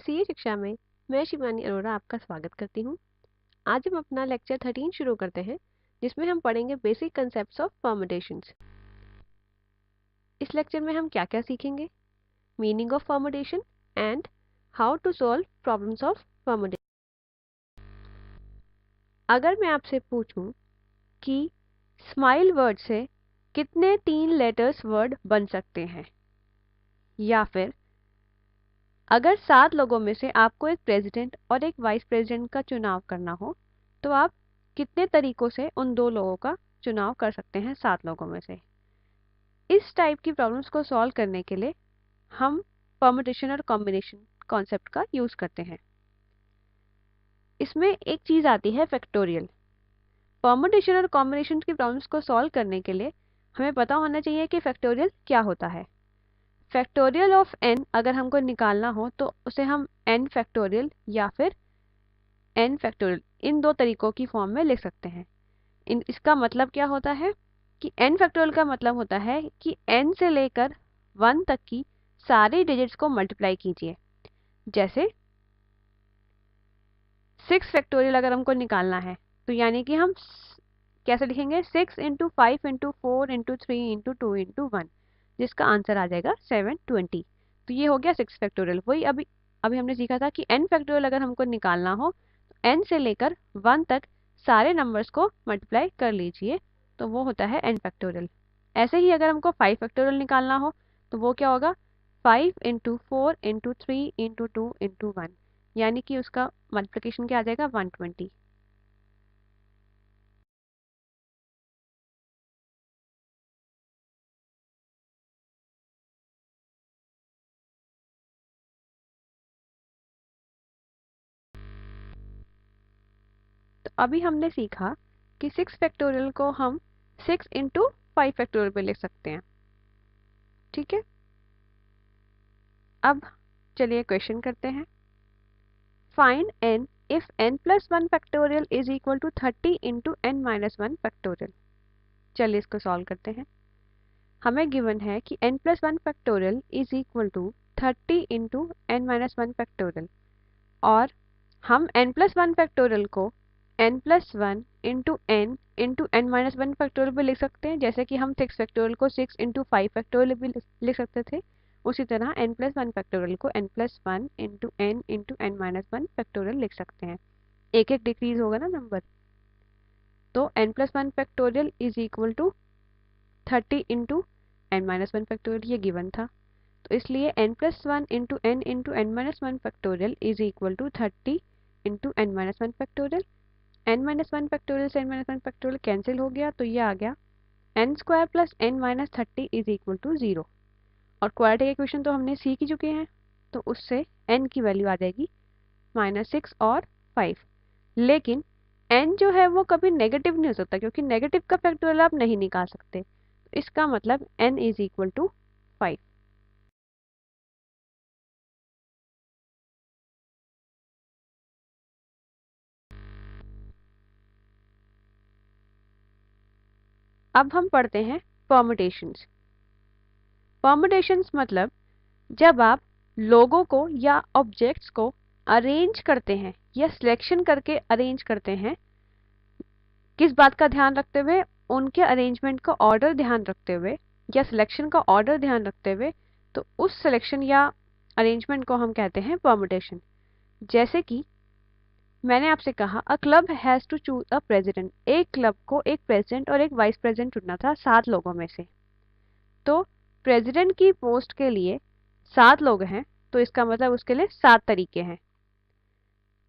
CA शिक्षा में मैं शिवानी अरोड़ा आपका स्वागत करती हूँ। आज हम अपना लेक्चर 13 शुरू करते हैं, जिसमें हम पढ़ेंगे बेसिक कंसेप्ट्स ऑफ परमुटेशंस। इस लेक्चर में हम क्या क्या सीखेंगे? Meaning of permutation and how to solve problems of permutation. अगर मैं आपसे पूछूं कि स्माइल वर्ड से कितने 3 लेटर्स वर्ड बन सकते हैं, या फिर अगर 7 लोगों में से आपको एक प्रेसिडेंट और एक वाइस प्रेसिडेंट का चुनाव करना हो, तो आप कितने तरीकों से उन 2 लोगों का चुनाव कर सकते हैं 7 लोगों में से। इस टाइप की प्रॉब्लम्स को सॉल्व करने के लिए हम परमुटेशन और कॉम्बिनेशन कॉन्सेप्ट का यूज करते हैं। इसमें एक चीज आती है फैक्टोरियल। परमुटेशन और कॉम्बिनेशन की प्रॉब्लम्स को सॉल्व करने के लिए हमें पता होना चाहिए कि फैक्टोरियल क्या होता है। फैक्टोरियल ऑफ n अगर हमको निकालना हो तो उसे हम n फैक्टोरियल या फिर n फैक्टोरियल इन 2 तरीकों की फॉर्म में लिख सकते हैं। इसका मतलब क्या होता है कि n फैक्टोरियल का मतलब होता है कि n से लेकर 1 तक की सारी डिजिट्स को मल्टीप्लाई कीजिए। जैसे 6 फैक्टोरियल अगर हमको निकालना है तो यानी कि हम कैसे लिखेंगे? 6 into 5 into 4 into 3 into 2 into 1, जिसका आंसर आ जाएगा 720। तो ये हो गया 6 फैक्टोरियल। वही अभी अभी हमने सीखा था कि n फैक्टोरियल अगर हमको निकालना हो तो n से लेकर 1 तक सारे नंबर्स को मल्टीप्लाई कर लीजिए, तो वो होता है n फैक्टोरियल। ऐसे ही अगर हमको 5 फैक्टोरियल निकालना हो तो वो क्या होगा? 5 इंटू 4 इंटू 3 इंटू 2 इंटू 1, यानी कि उसका मल्टीप्लिकेशन क्या आ जाएगा? 120। तो अभी हमने सीखा कि 6 फैक्टोरियल को हम 6 इंटू 5 फैक्टोरियल पे लिख सकते हैं। ठीक है, अब चलिए क्वेश्चन करते हैं। Find n if n plus 1 factorial is equal to 30 into n minus 1 factorial. चलिए इसको सॉल्व करते हैं। हमें गिवन है कि n plus 1 factorial is equal to 30 into n minus 1 factorial, और हम n प्लस 1 फैक्टोरियल को n plus 1 into n minus 1 factorial भी लिख सकते हैं, जैसे कि हम 6 फैक्टोरियल को 6 इंटू 5 फैक्टोरियल भी लिख सकते थे। उसी तरह n प्लस 1 फैक्टोरियल को n plus 1 into n minus 1 factorial लिख सकते हैं। एक एक डिक्रीज होगा ना नंबर, तो n plus 1 factorial is equal to 30 into n minus 1 factorial, ये गिवन था। तो इसलिए n plus 1 into n minus 1 factorial is equal to 30 into n minus 1 factorial. n minus 1 factorial से n माइनस 1 फैक्टोरियल कैंसिल हो गया, तो ये आ गया n square plus n minus 30 is equal to 0। और क्वाड्रेटिक इक्वेशन तो हमने सीख ही चुके हैं, तो उससे n की वैल्यू आ जाएगी -6 और 5। लेकिन n जो है वो कभी नेगेटिव नहीं हो सकता, क्योंकि नेगेटिव का फैक्टोरियल आप नहीं निकाल सकते। तो इसका मतलब n इज इक्वल टू 5। अब हम पढ़ते हैं परमुटेशंस। परमुटेशंस मतलब जब आप लोगों को या ऑब्जेक्ट्स को अरेंज करते हैं या सिलेक्शन करके अरेंज करते हैं, किस बात का ध्यान रखते हुए? उनके अरेंजमेंट का ऑर्डर ध्यान रखते हुए या सिलेक्शन का ऑर्डर ध्यान रखते हुए, तो उस सिलेक्शन या अरेंजमेंट को हम कहते हैं परमुटेशन। जैसे कि मैंने आपसे कहा a club has to choose a president. एक क्लब को एक प्रेसिडेंट और एक वाइस प्रेसिडेंट चुनना था 7 लोगों में से। तो प्रेसिडेंट की पोस्ट के लिए 7 लोग हैं, तो इसका मतलब उसके लिए 7 तरीके हैं।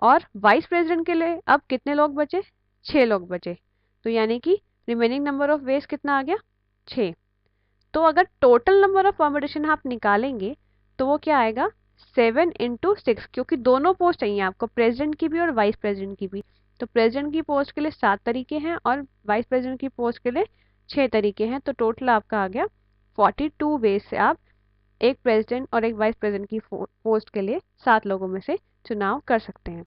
और वाइस प्रेसिडेंट के लिए अब कितने लोग बचे? 6 लोग बचे। तो यानी कि रिमेनिंग नंबर ऑफ वेज कितना आ गया? 6। तो अगर टोटल नंबर ऑफ परमुटेशन आप निकालेंगे तो वो क्या आएगा? 7 इंटू 6, क्योंकि दोनों पोस्ट चाहिए आपको, प्रेसिडेंट की भी और वाइस प्रेसिडेंट की भी। तो प्रेसिडेंट की पोस्ट के लिए 7 तरीके हैं और वाइस प्रेसिडेंट की पोस्ट के लिए 6 तरीके हैं। तो टोटल आपका आ गया 42 वेज से आप एक प्रेसिडेंट और एक वाइस प्रेसिडेंट की पोस्ट के लिए 7 लोगों में से चुनाव कर सकते हैं।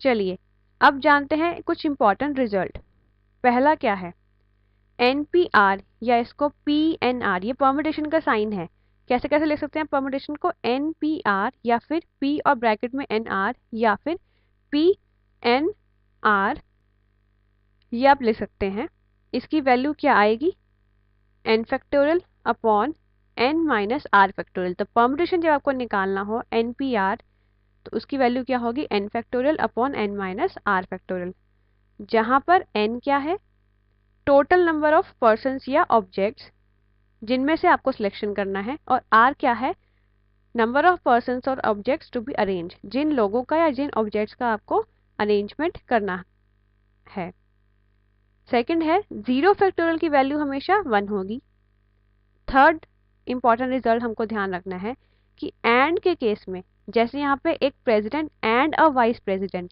चलिए अब जानते हैं कुछ इंपॉर्टेंट रिजल्ट। पहला क्या है, NPR या इसको PNR, ये परम्यूटेशन का साइन है। कैसे कैसे लिख सकते हैं परम्यूटेशन को, NPR या फिर P और ब्रैकेट में NR या फिर PNR, ये आप लिख सकते हैं। इसकी वैल्यू क्या आएगी, n factorial upon n minus r factorial. तो परम्यूटेशन जब आपको निकालना हो NPR, तो उसकी वैल्यू क्या होगी, n factorial upon n minus r factorial, जहां पर n क्या है, टोटल नंबर ऑफ पर्सन्स या ऑब्जेक्ट्स जिनमें से आपको सिलेक्शन करना है, और r क्या है, नंबर ऑफ पर्सन्स और ऑब्जेक्ट्स टू बी अरेंज, जिन लोगों का या जिन ऑब्जेक्ट्स का आपको अरेंजमेंट करना है। सेकंड है, जीरो फैक्टोरियल की वैल्यू हमेशा 1 होगी। थर्ड इंपॉर्टेंट रिजल्ट हमको ध्यान रखना है कि एंड के केस में, जैसे यहाँ पे एक president and a vice president,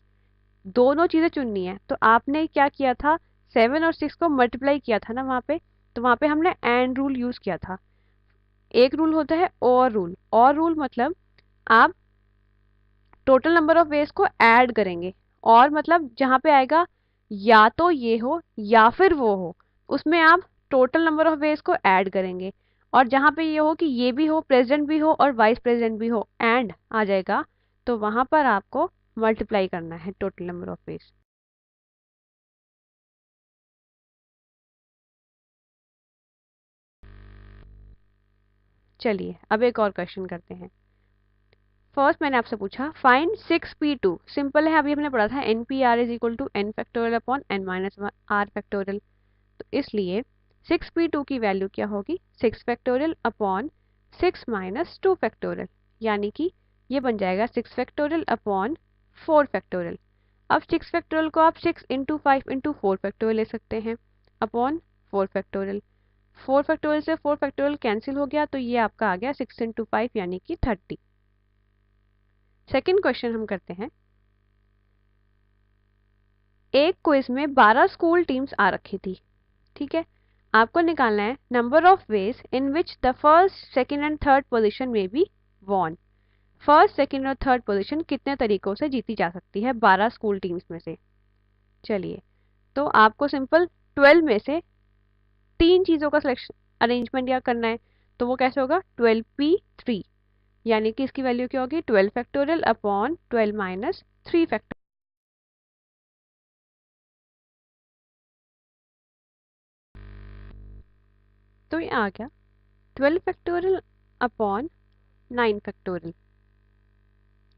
दोनों चीजें चुननी है, तो आपने क्या किया था, 7 और 6 को मल्टीप्लाई किया था ना वहाँ पे, तो वहाँ पे हमने एंड रूल यूज किया था। एक रूल होता है और रूल, और रूल मतलब आप टोटल नंबर ऑफ वेज को ऐड करेंगे, और मतलब जहाँ पे आएगा या तो ये हो या फिर वो हो, उसमें आप टोटल नंबर ऑफ वेज को ऐड करेंगे, और जहाँ पे ये हो कि ये भी हो, प्रेसिडेंट भी हो और वाइस प्रेसिडेंट भी हो, एंड आ जाएगा, तो वहां पर आपको मल्टीप्लाई करना है टोटल नंबर ऑफ वेज। चलिए अब एक और क्वेश्चन करते हैं। फर्स्ट मैंने आपसे पूछा फाइंड 6p2, सिंपल है, अभी हमने पढ़ा था NPR is equal to n factorial upon n minus r factorial, तो इसलिए 6p2 की वैल्यू क्या होगी, 6 फैक्टोरियल अपॉन 6 माइनस 2 फैक्टोरियल, यानी कि ये बन जाएगा 6 फैक्टोरियल अपॉन 4 फैक्टोरियल। अब 6 फैक्टोरियल को आप 6 इंटू 5 इंटू 4 फैक्टोरियल ले सकते हैं, अपॉन 4 फैक्टोरियल। 4 फैक्टोरियल से 4 फैक्टोरियल कैंसिल हो गया, तो ये आपका आ गया 6 इंटू 5 यानी कि 30। सेकेंड क्वेश्चन हम करते हैं। एक क्विज में 12 स्कूल टीम्स आ रखी थी, ठीक है, आपको निकालना है number of ways in which the first second and third position में बी वॉन। फर्स्ट सेकेंड और थर्ड पोजीशन कितने तरीकों से जीती जा सकती है 12 स्कूल टीम्स में से। चलिए, तो आपको सिंपल 12 में से तीन चीजों का सिलेक्शन अरेंजमेंट या करना है, तो वो कैसे होगा, 12p3, यानी कि इसकी वैल्यू क्या होगी, 12 फैक्टोरियल अपॉन 12 माइनस 3 फैक्टोरियल। तो ये आ गया 12 फैक्टोरियल अपॉन 9 फैक्टोरियल।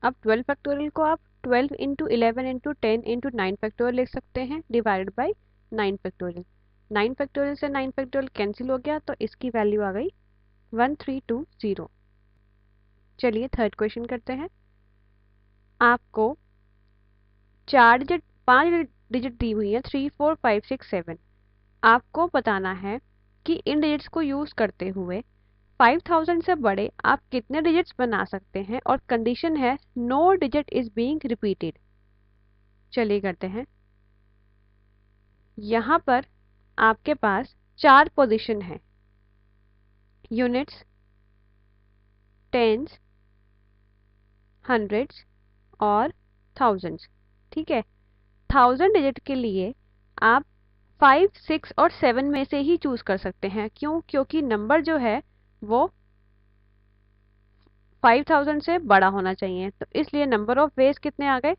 अब 12 फैक्टोरियल को आप 12 इंटू 11 इंटू 10 इंटू 9 फैक्टोरियल लिख सकते हैं, डिवाइडेड बाई 9 फैक्टोरियल। 9 फैक्टोरियल से 9 फैक्टोरियल कैंसिल हो गया, तो इसकी वैल्यू आ गई 1320। चलिए थर्ड क्वेश्चन करते हैं। आपको 5 डिजिट दी हुई है, 3 4 5 6 7। आपको बताना है कि इन डिजिट्स को यूज करते हुए 5000 से बड़े आप कितने डिजिट्स बना सकते हैं, और कंडीशन है no digit is being repeated. चलिए करते हैं। यहाँ पर आपके पास 4 पोजीशन है, यूनिट्स, टेंस, हंड्रेड्स और थाउजेंड्स, ठीक है। 1000 डिजिट के लिए आप 5 6 और 7 में से ही चूज कर सकते हैं, क्यों, क्योंकि नंबर जो है वो 5000 से बड़ा होना चाहिए, तो इसलिए नंबर ऑफ वेज कितने आ गए,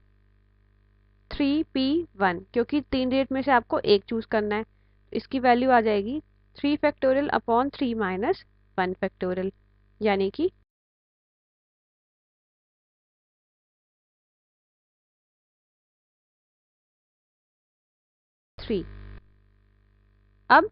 3p1, क्योंकि 3 डिजिट में से आपको एक चूज करना है, इसकी वैल्यू आ जाएगी 3 फैक्टोरियल अपॉन 3 माइनस 1 फैक्टोरियल, यानी कि 3। अब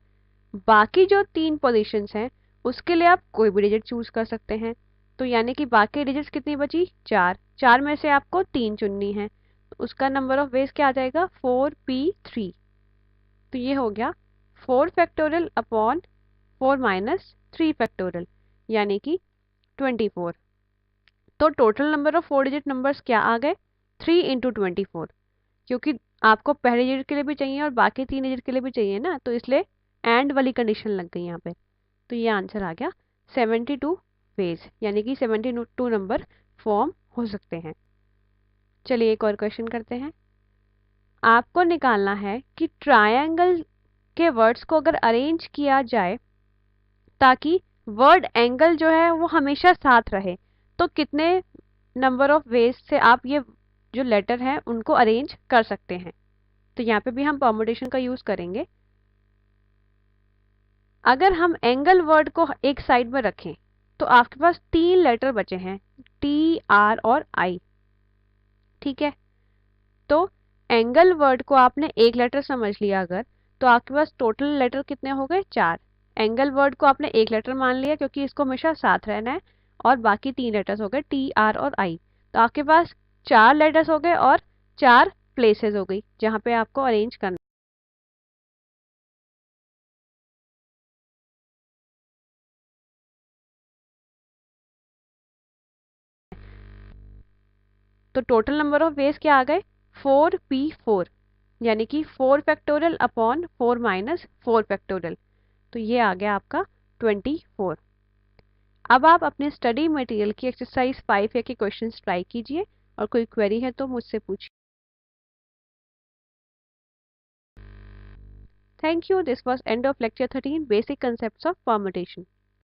बाकी जो 3 पोजीशंस हैं उसके लिए आप कोई भी डिजिट चूज कर सकते हैं, तो यानी कि बाकी डिजिट्स कितनी बची, 4। 4 में से आपको 3 चुननी है, तो उसका नंबर ऑफ वेज क्या आ जाएगा, 4p3। तो ये हो गया 4 फैक्टोरियल अपॉन 4 माइनस 3 फैक्टोरियल, यानी कि 24। तो total number of 4 digit numbers क्या आ गए, 3 इंटू 24, क्योंकि आपको पहले डिजिट के लिए भी चाहिए और बाकी 3 डिजिट के लिए भी चाहिए ना, तो इसलिए एंड वाली कंडीशन लग गई यहाँ पे। तो ये आंसर आ गया 72 वेज, यानी कि 72 नंबर फॉर्म हो सकते हैं। चलिए एक और क्वेश्चन करते हैं। आपको निकालना है कि ट्रायंगल के वर्ड्स को अगर अरेंज किया जाए ताकि वर्ड एंगल जो है वो हमेशा साथ रहे, तो कितने नंबर ऑफ वेज से आप ये जो लेटर हैं उनको अरेंज कर सकते हैं। तो यहाँ पे भी हम परमुटेशन का यूज करेंगे। अगर हम एंगल वर्ड को एक साइड में रखें तो आपके पास 3 लेटर बचे हैं, टी, आर और आई। ठीक है, तो एंगल वर्ड को आपने एक लेटर समझ लिया अगर, तो आपके पास टोटल लेटर कितने हो गए? 4। एंगल वर्ड को आपने एक लेटर मान लिया क्योंकि इसको हमेशा साथ रहना है, और बाकी 3 लेटर्स हो गए टी, आर और आई। तो आपके पास 4 लेटर्स हो गए और 4 प्लेसेस हो गई जहाँ पे आपको अरेंज करना। तो टोटल नंबर ऑफ वेज क्या आ गए? 4p4, यानी कि 4 फैक्टोरियल अपॉन 4 माइनस 4 फैक्टोरियल। तो ये आ गया आपका 24। अब आप अपने स्टडी मटेरियल की एक्सरसाइज 5A के क्वेश्चंस ट्राई कीजिए, और कोई क्वेरी है तो मुझसे पूछिए। Thank you. This was end of lecture 13, basic concepts of permutation.